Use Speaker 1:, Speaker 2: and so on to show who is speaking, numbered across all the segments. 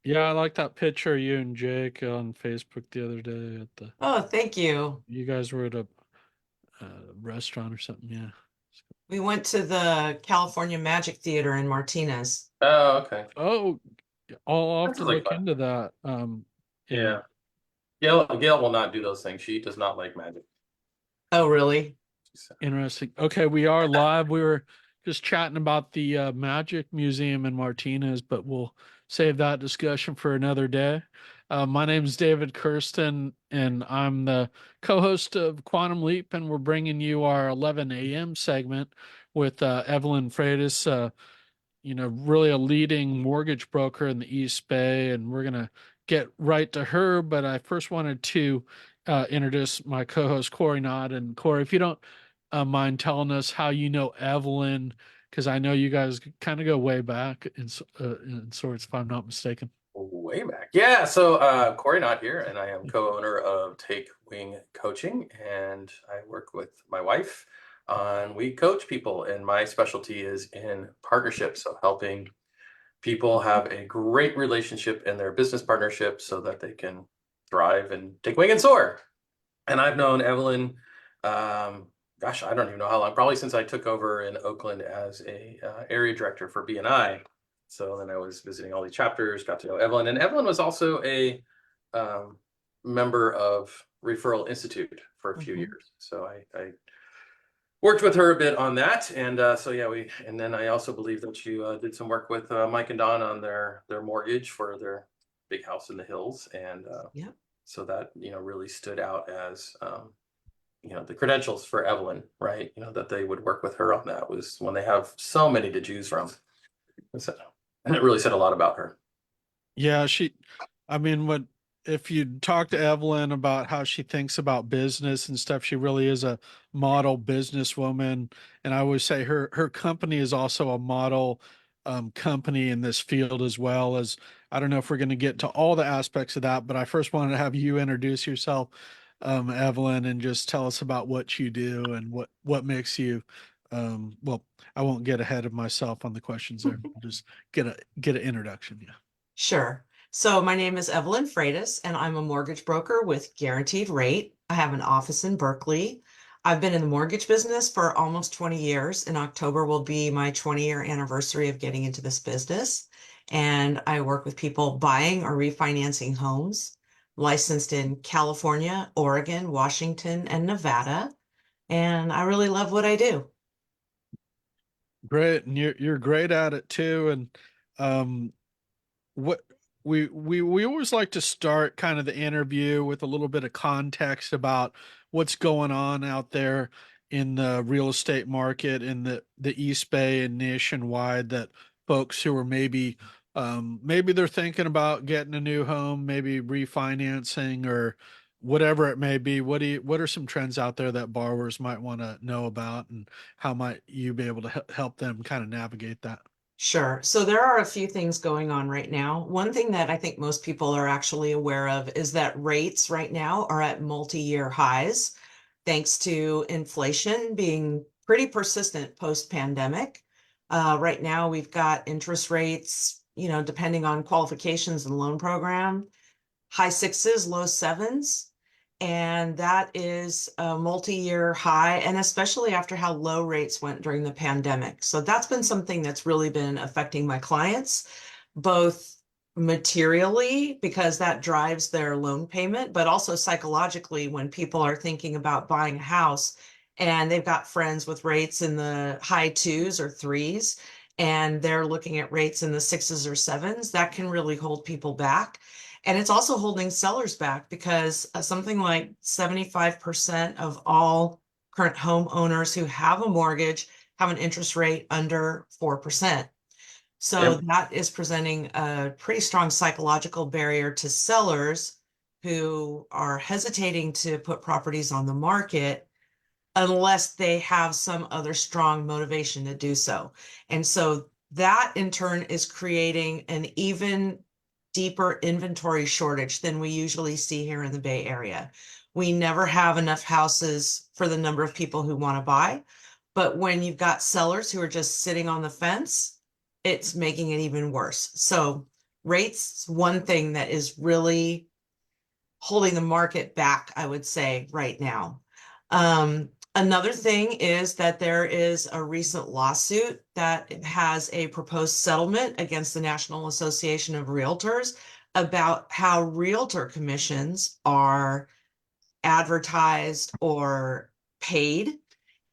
Speaker 1: Yeah, I like that picture of you and Jake on Facebook the other day at the
Speaker 2: Oh, thank you.
Speaker 1: you guys were at a restaurant or something. Yeah.
Speaker 2: We went to the California Magic Theater in Martinez.
Speaker 3: Oh, okay.
Speaker 1: Oh, I'll have
Speaker 3: That
Speaker 1: to
Speaker 3: sounds like
Speaker 1: look
Speaker 3: fun.
Speaker 1: into that. Yeah.
Speaker 3: Yeah. Gail will not do those things. She does not like magic.
Speaker 2: Oh, really?
Speaker 3: She's,
Speaker 1: Interesting. Okay, we are live. We were just chatting about the Magic Museum in Martinez, but we'll save that discussion for another day. My name is David Kirsten, and I'm the co-host of Quantum Leap, and we're bringing you our 11 a.m. segment with Evelyn Freitas, really a leading mortgage broker in the East Bay, and we're gonna get right to her. But I first wanted to introduce my co-host Cory and I. And Cory, if you don't mind telling us how you know Evelyn, because I know you guys kind of go way back in sorts, if I'm not mistaken.
Speaker 3: way back. Yeah. So Cory Knott here, and I am co-owner of Take Wing Coaching, and I work with my wife on we coach people, and my specialty is in partnerships, so helping people have a great relationship in their business partnership so that they can thrive and take wing and soar. And I've known Evelyn, gosh, I don't even know how long, probably since I took over in Oakland as a area director for BNI. So then I was visiting all these chapters, got to know Evelyn. And Evelyn was also a um, member of Referral Institute for a few
Speaker 2: Mhm.
Speaker 3: years. So I worked with her a bit on that. And so, yeah, and then I also believe that you did some work with Mike and Don on their mortgage for their big house in the hills. And
Speaker 2: Yeah.
Speaker 3: so that, really stood out as, the credentials for Evelyn, right? That they would work with her on that was when they have so many to choose from. So, and it really said a lot about her.
Speaker 1: Yeah, I mean, what if you talk to Evelyn about how she thinks about business and stuff, she really is a model businesswoman. And I always say her company is also a model company in this field as well. As I don't know if we're going to get to all the aspects of that, but I first wanted to have you introduce yourself, Evelyn, and just tell us about what you do and what makes you well, I won't get ahead of myself on the questions there. Just get an introduction. Yeah.
Speaker 2: Sure. So my name is Evelyn Freitas, and I'm a mortgage broker with Guaranteed Rate. I have an office in Berkeley. I've been in the mortgage business for almost 20 years. In October will be my 20-year anniversary of getting into this business. And I work with people buying or refinancing homes, licensed in California, Oregon, Washington, and Nevada. And I really love what I do.
Speaker 1: Great, and you're great at it too. And um, what we always like to start kind of the interview with a little bit of context about what's going on out there in the real estate market in the East Bay and nationwide. That folks who are maybe they're thinking about getting a new home, maybe refinancing or whatever it may be. What are some trends out there that borrowers might want to know about, and how might you be able to help them kind of navigate that?
Speaker 2: Sure. So there are a few things going on right now. One thing that I think most people are actually aware of is that rates right now are at multi-year highs, thanks to inflation being pretty persistent post-pandemic. Right now, we've got interest rates, depending on qualifications and loan program, high sixes, low sevens. And that is a multi-year high, and especially after how low rates went during the pandemic. So that's been something that's really been affecting my clients, both materially, because that drives their loan payment, but also psychologically when people are thinking about buying a house and they've got friends with rates in the high twos or threes, and they're looking at rates in the sixes or sevens, that can really hold people back. And it's also holding sellers back because something like 75% of all current homeowners who have a mortgage have an interest rate under 4%. So
Speaker 3: Yep.
Speaker 2: that is presenting a pretty strong psychological barrier to sellers who are hesitating to put properties on the market unless they have some other strong motivation to do so. And so that in turn is creating an even deeper inventory shortage than we usually see here in the Bay Area. We never have enough houses for the number of people who want to buy. But when you've got sellers who are just sitting on the fence, it's making it even worse. So rates, one thing that is really holding the market back, I would say, right now. Another thing is that there is a recent lawsuit that has a proposed settlement against the National Association of Realtors about how realtor commissions are advertised or paid.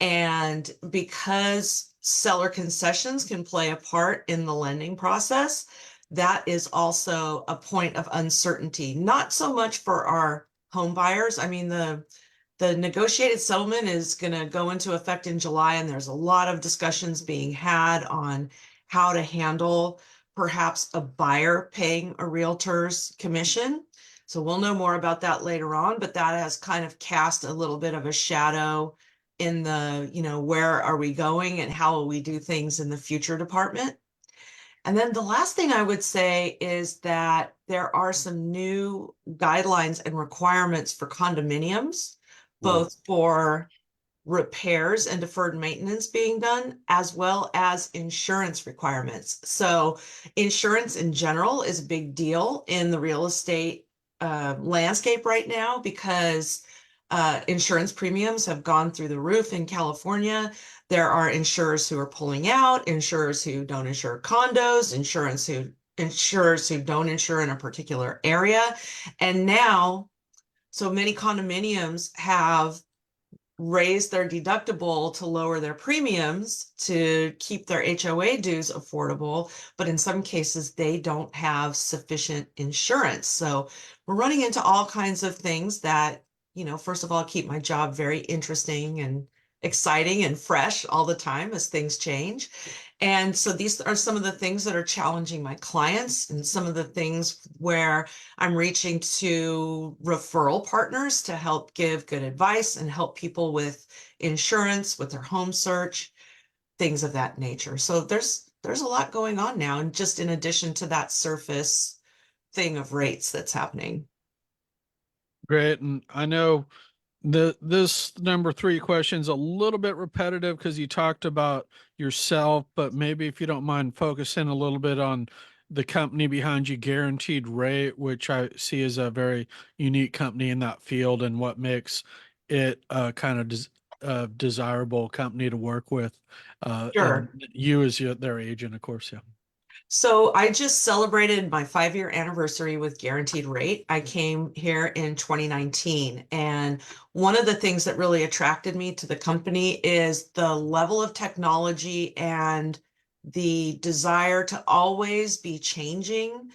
Speaker 2: And because seller concessions can play a part in the lending process, that is also a point of uncertainty, not so much for our home buyers. I mean, the negotiated settlement is going to go into effect in July, and there's a lot of discussions being had on how to handle perhaps a buyer paying a realtor's commission. So we'll know more about that later on, but that has kind of cast a little bit of a shadow in the, where are we going and how will we do things in the future department. And then the last thing I would say is that there are some new guidelines and requirements for condominiums, both for repairs and deferred maintenance being done, as well as insurance requirements. So insurance in general is a big deal in the real estate landscape right now because insurance premiums have gone through the roof in California. There are insurers who are pulling out, insurers who don't insure condos, insurers who don't insure in a particular area. And now, so many condominiums have raise their deductible to lower their premiums to keep their HOA dues affordable, but in some cases they don't have sufficient insurance. So we're running into all kinds of things that, first of all, keep my job very interesting and exciting and fresh all the time as things change. And so these are some of the things that are challenging my clients and some of the things where I'm reaching to referral partners to help give good advice and help people with insurance, with their home search, things of that nature. So there's a lot going on now, and just in addition to that surface thing of rates that's happening.
Speaker 1: Great. And I know this number three question is a little bit repetitive because you talked about yourself, but maybe if you don't mind focusing a little bit on the company behind you, Guaranteed Rate, which I see as a very unique company in that field and what makes it a kind of desirable company to work with. And
Speaker 2: Sure.
Speaker 1: you as their agent, of course. Yeah.
Speaker 2: So I just celebrated my 5-year anniversary with Guaranteed Rate. I came here in 2019, and one of the things that really attracted me to the company is the level of technology and the desire to always be changing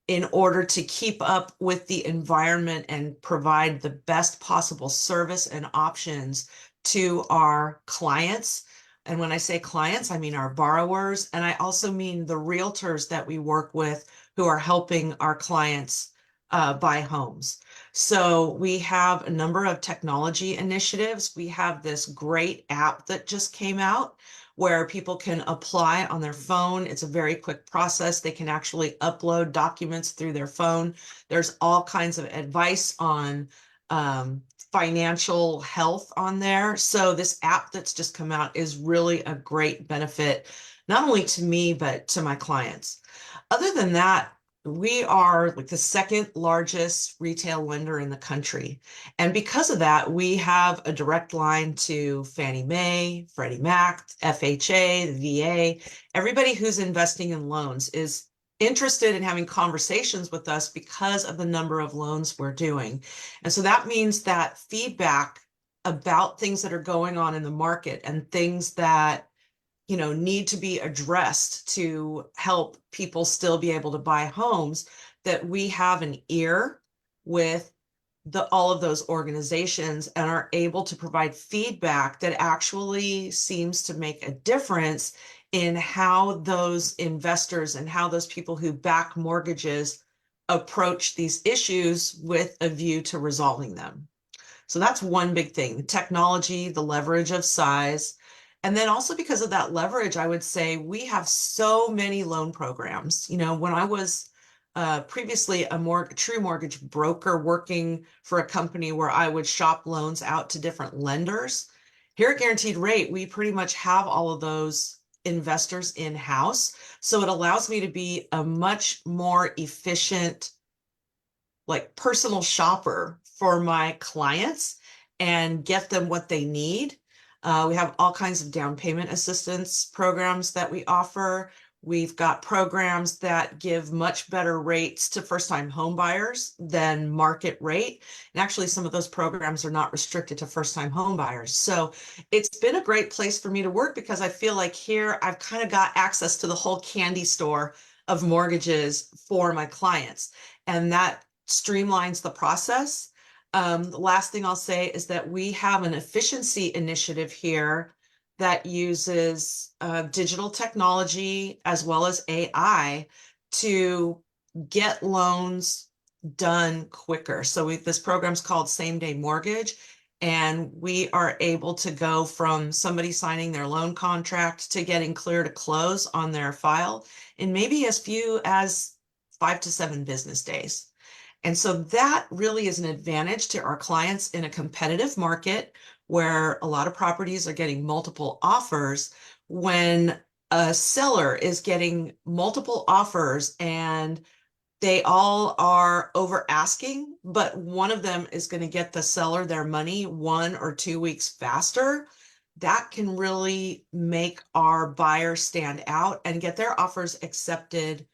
Speaker 2: in order to keep up with the environment and provide the best possible service and options to our clients. And when I say clients, I mean our borrowers. And I also mean the realtors that we work with who are helping our clients buy homes. So we have a number of technology initiatives. We have this great app that just came out where people can apply on their phone. It's a very quick process. They can actually upload documents through their phone. There's all kinds of advice on financial health on there. So this app that's just come out is really a great benefit, not only to me, but to my clients. Other than that, we are like the second largest retail lender in the country. And because of that, we have a direct line to Fannie Mae, Freddie Mac, FHA, the VA. Everybody who's investing in loans is interested in having conversations with us because of the number of loans we're doing. And so that means that feedback about things that are going on in the market and things that need to be addressed to help people still be able to buy homes, that we have an ear with all of those organizations and are able to provide feedback that actually seems to make a difference in how those investors and how those people who back mortgages approach these issues with a view to resolving them. So that's one big thing, the technology, the leverage of size. And then also because of that leverage, I would say we have so many loan programs. When I was previously a true mortgage broker working for a company where I would shop loans out to different lenders, here at Guaranteed Rate, we pretty much have all of those investors in-house. So it allows me to be a much more efficient, like, personal shopper for my clients and get them what they need. We have all kinds of down payment assistance programs that we offer. We've got programs that give much better rates to first-time home buyers than market rate. And actually, some of those programs are not restricted to first-time home buyers. So it's been a great place for me to work because I feel like here I've kind of got access to the whole candy store of mortgages for my clients. And that streamlines the process. The last thing I'll say is that we have an efficiency initiative here that uses digital technology as well as AI to get loans done quicker. So this program's called Same Day Mortgage, and we are able to go from somebody signing their loan contract to getting clear to close on their file in maybe as few as 5 to 7 business days. And so that really is an advantage to our clients in a competitive market where a lot of properties are getting multiple offers. When a seller is getting multiple offers and they all are over asking, but one of them is going to get the seller their money 1 or 2 weeks faster, that can really make our buyers stand out and get their offers accepted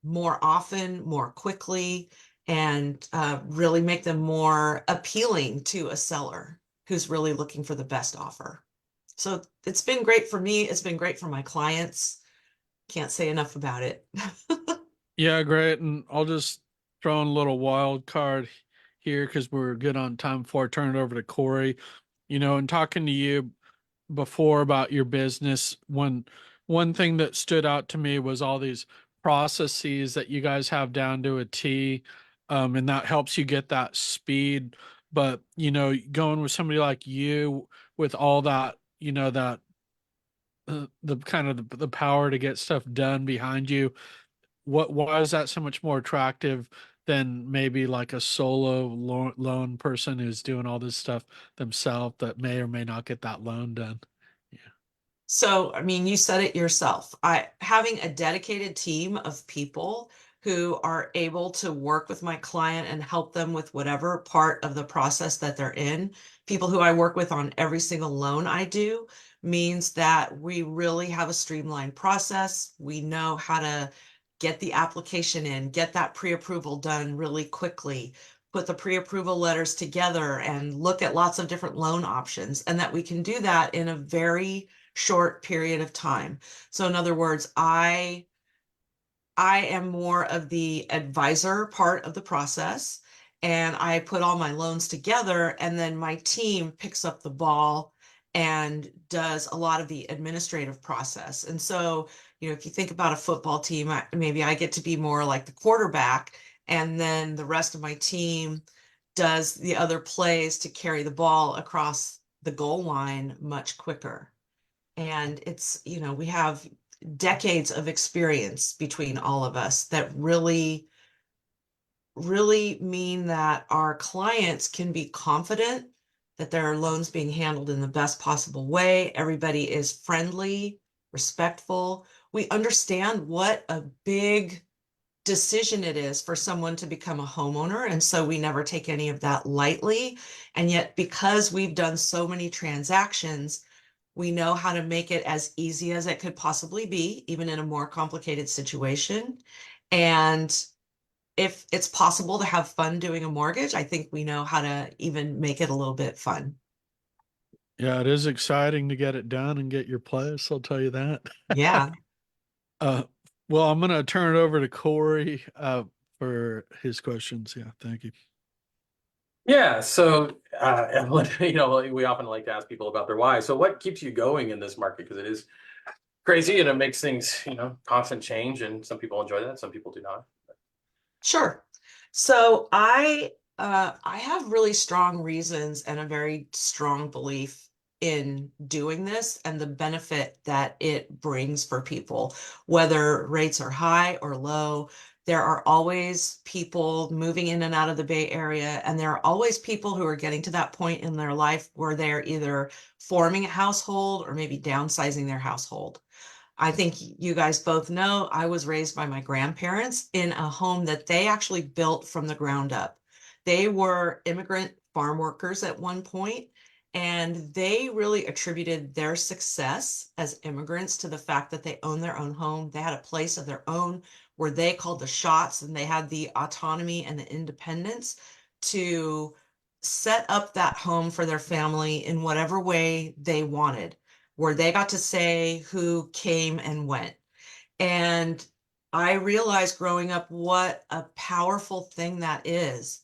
Speaker 2: more often, more quickly, and really make them more appealing to a seller who's really looking for the best offer. So it's been great for me. It's been great for my clients. Can't say enough about it.
Speaker 1: Yeah, great. And I'll just throw in a little wild card here because we're good on time before I turn it over to Cory. And talking to you before about your business, one thing that stood out to me was all these processes that you guys have down to a T, and that helps you get that speed. But going with somebody like you with all that, that the kind of the power to get stuff done behind you, why is that so much more attractive than maybe like a solo loan person who's doing all this stuff themselves that may or may not get that loan done? Yeah.
Speaker 2: So, I mean, you said it yourself. Having a dedicated team of people who are able to work with my client and help them with whatever part of the process that they're in, people who I work with on every single loan I do, means that we really have a streamlined process. We know how to get the application in, get that pre-approval done really quickly, put the pre-approval letters together and look at lots of different loan options, and that we can do that in a very short period of time. So in other words, I am more of the advisor part of the process, and I put all my loans together, and then my team picks up the ball and does a lot of the administrative process. And so, if you think about a football team, maybe I get to be more like the quarterback, and then the rest of my team does the other plays to carry the ball across the goal line much quicker. And we have decades of experience between all of us that really, really mean that our clients can be confident that their loans being handled in the best possible way. Everybody is friendly, respectful. We understand what a big decision it is for someone to become a homeowner. And so we never take any of that lightly. And yet, because we've done so many transactions, we know how to make it as easy as it could possibly be, even in a more complicated situation. And if it's possible to have fun doing a mortgage, I think we know how to even make it a little bit fun.
Speaker 1: Yeah, it is exciting to get it done and get your place, I'll tell you that.
Speaker 2: Yeah.
Speaker 1: uh well, I'm gonna turn it over to Cory for his questions. Yeah, thank you.
Speaker 3: Yeah, so Evelyn, we often like to ask people about their why. So what keeps you going in this market? Because it is crazy and it makes things, constant change, and some people enjoy that, some people do not.
Speaker 2: Sure. So I have really strong reasons and a very strong belief in doing this and the benefit that it brings for people, whether rates are high or low. There are always people moving in and out of the Bay Area, and there are always people who are getting to that point in their life where they're either forming a household or maybe downsizing their household. I think you guys both know I was raised by my grandparents in a home that they actually built from the ground up. They were immigrant farm workers at one point, and they really attributed their success as immigrants to the fact that they owned their own home. They had a place of their own where they called the shots, and they had the autonomy and the independence to set up that home for their family in whatever way they wanted, where they got to say who came and went. And I realized growing up what a powerful thing that is.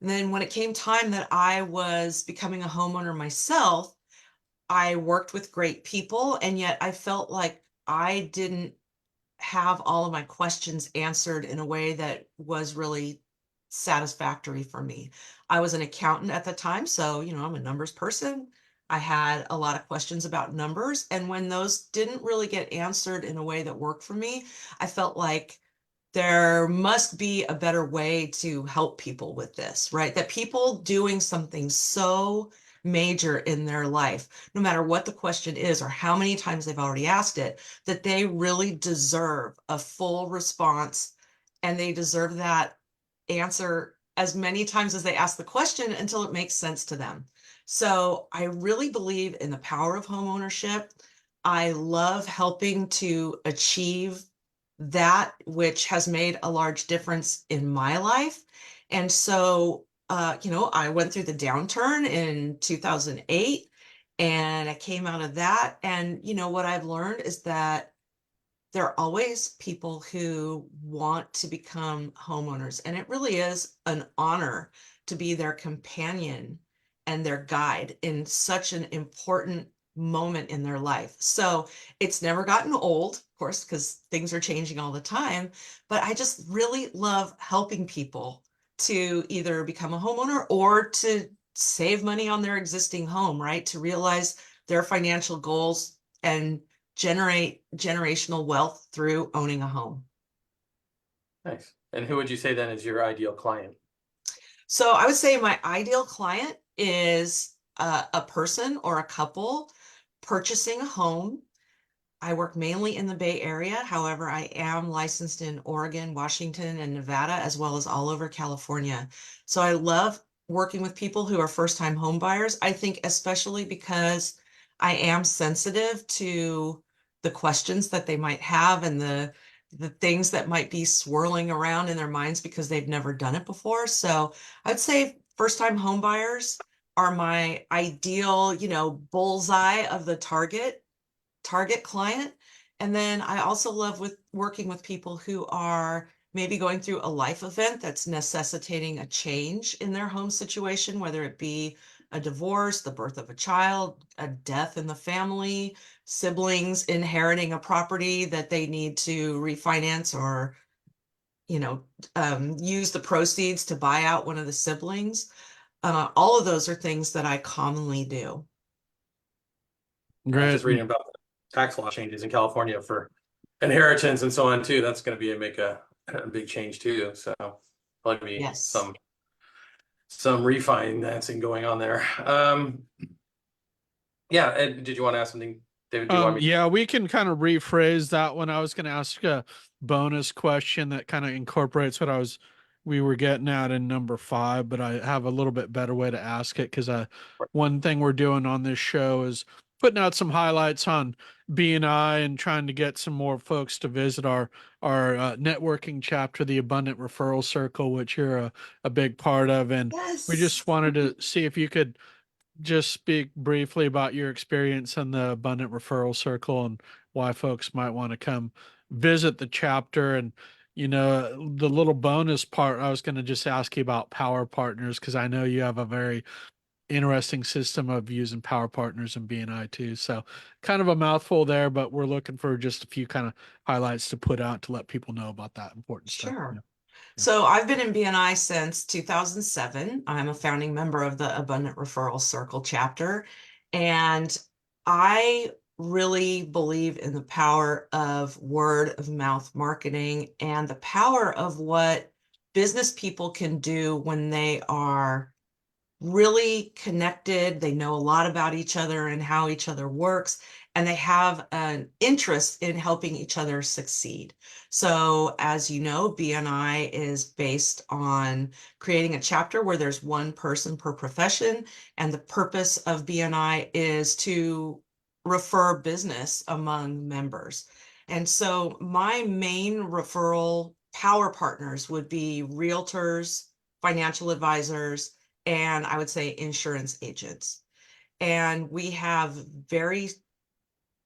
Speaker 2: And then when it came time that I was becoming a homeowner myself, I worked with great people, and yet I felt like I didn't have all of my questions answered in a way that was really satisfactory for me. I was an accountant at the time, so, I'm a numbers person. I had a lot of questions about numbers, and when those didn't really get answered in a way that worked for me, I felt like there must be a better way to help people with this, right? That people doing something so major in their life, no matter what the question is or how many times they've already asked it, that they really deserve a full response, and they deserve that answer as many times as they ask the question until it makes sense to them. So I really believe in the power of home ownership. I love helping to achieve that which has made a large difference in my life. And so, I went through the downturn in 2008, and I came out of that. And, what I've learned is that there are always people who want to become homeowners, and it really is an honor to be their companion and their guide in such an important moment in their life. So it's never gotten old, of course, because things are changing all the time, but I just really love helping people to either become a homeowner or to save money on their existing home, right? To realize their financial goals and generate generational wealth through owning a home.
Speaker 3: Nice. And who would you say then is your ideal client?
Speaker 2: So I would say my ideal client is a person or a couple purchasing a home. I work mainly in the Bay Area. However, I am licensed in Oregon, Washington, and Nevada, as well as all over California. So I love working with people who are first-time home buyers. I think especially because I am sensitive to the questions that they might have, and the things that might be swirling around in their minds because they've never done it before. So I'd say first-time home buyers are my ideal, bullseye of the target client. And then I also love with working with people who are maybe going through a life event that's necessitating a change in their home situation, whether it be a divorce, the birth of a child, a death in the family, siblings inheriting a property that they need to refinance, or use the proceeds to buy out one of the siblings. All of those are things that I commonly do.
Speaker 3: I was
Speaker 1: Great.
Speaker 3: just reading about the tax law changes in California for inheritance and so on too. That's going to be make a big change too. So probably be
Speaker 2: Yes.
Speaker 3: some refinancing going on there. Yeah. And did you want to ask something, David? Do you want me?
Speaker 1: Yeah, we can kind of rephrase that one. I was going to ask a bonus question that kind of incorporates what we were getting at in number 5, but I have a little bit better way to ask it because one thing we're doing on this show is putting out some highlights on BNI and trying to get some more folks to visit our networking chapter, the Abundant Referral Circle, which you're a big part of, and we
Speaker 2: Yes.
Speaker 1: just wanted to see if you could just speak briefly about your experience in the Abundant Referral Circle and why folks might want to come visit the chapter. And, the little bonus part, I was going to just ask you about Power Partners because I know you have a very interesting system of using Power Partners and BNI too. So kind of a mouthful there, but we're looking for just a few kind of highlights to put out to let people know about that important stuff.
Speaker 2: Sure.
Speaker 1: Yeah.
Speaker 2: So I've been in BNI since 2007. I'm a founding member of the Abundant Referral Circle chapter, and I really believe in the power of word of mouth marketing and the power of what business people can do when they are really connected. They know a lot about each other and how each other works, and they have an interest in helping each other succeed. So, as you know, BNI is based on creating a chapter where there's one person per profession, and the purpose of BNI is to refer business among members. And so, my main referral power partners would be realtors, financial advisors, and I would say insurance agents. And we have very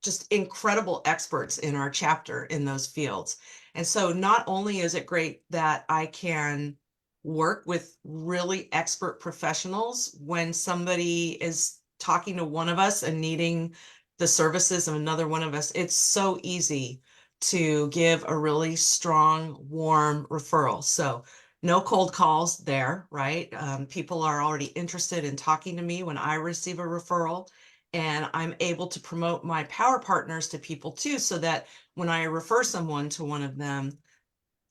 Speaker 2: just incredible experts in our chapter in those fields. And so not only is it great that I can work with really expert professionals when somebody is talking to one of us and needing the services of another one of us, it's so easy to give a really strong, warm referral. So no cold calls there, right? People are already interested in talking to me when I receive a referral, and I'm able to promote my power partners to people too, so that when I refer someone to one of them,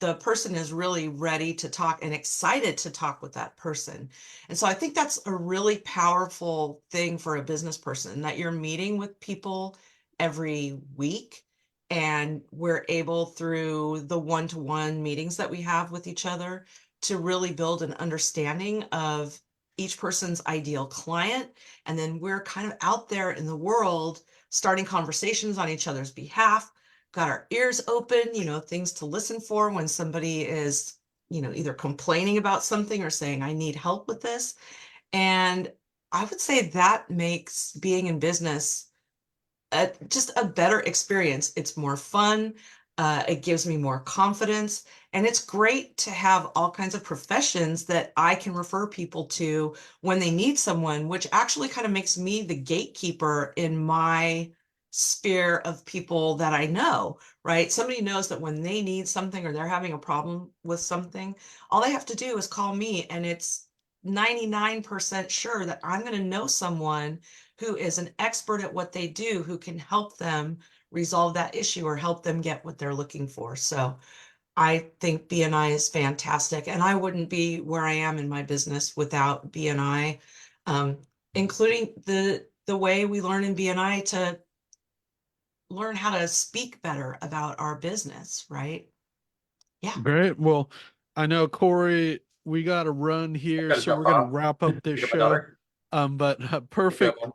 Speaker 2: the person is really ready to talk and excited to talk with that person. And so I think that's a really powerful thing for a business person, that you're meeting with people every week, and we're able, through the one-to-one meetings that we have with each other, to really build an understanding of each person's ideal client. And then we're kind of out there in the world starting conversations on each other's behalf, got our ears open, things to listen for when somebody is, either complaining about something or saying, I need help with this. And I would say that makes being in business just a better experience. It's more fun. It gives me more confidence. And it's great to have all kinds of professions that I can refer people to when they need someone, which actually kind of makes me the gatekeeper in my sphere of people that I know, right? Somebody knows that when they need something or they're having a problem with something, all they have to do is call me, and it's 99% sure that I'm going to know someone who is an expert at what they do, who can help them resolve that issue or help them get what they're looking for. So I think BNI is fantastic, and I wouldn't be where I am in my business without BNI, um, including the way we learn in BNI to learn how to speak better about our business, right? Yeah.
Speaker 1: Great. Well, I know Cory, we got to run
Speaker 3: I
Speaker 1: here,
Speaker 3: gotta
Speaker 1: so
Speaker 3: jump
Speaker 1: we're going to
Speaker 3: off.
Speaker 1: wrap up this
Speaker 3: Pick up my
Speaker 1: show.
Speaker 3: daughter.
Speaker 1: But
Speaker 3: Thank you,
Speaker 1: perfect.
Speaker 3: Evelyn.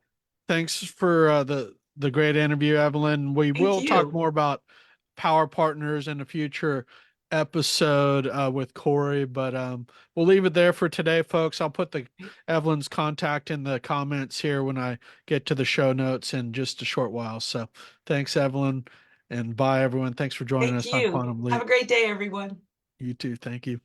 Speaker 1: Thanks for the great interview, Evelyn. We
Speaker 2: Thank
Speaker 1: will talk
Speaker 2: you.
Speaker 1: more about power partners in a future episode with Cory, but we'll leave it there for today, folks. I'll put the Evelyn's contact in the comments here when I get to the show notes in just a short while. So thanks, Evelyn, and bye, everyone. Thanks for joining
Speaker 2: Thank
Speaker 1: us on
Speaker 2: you.
Speaker 1: Quantum
Speaker 2: Have
Speaker 1: Leap.
Speaker 2: a great day, everyone.
Speaker 1: You too. Thank you.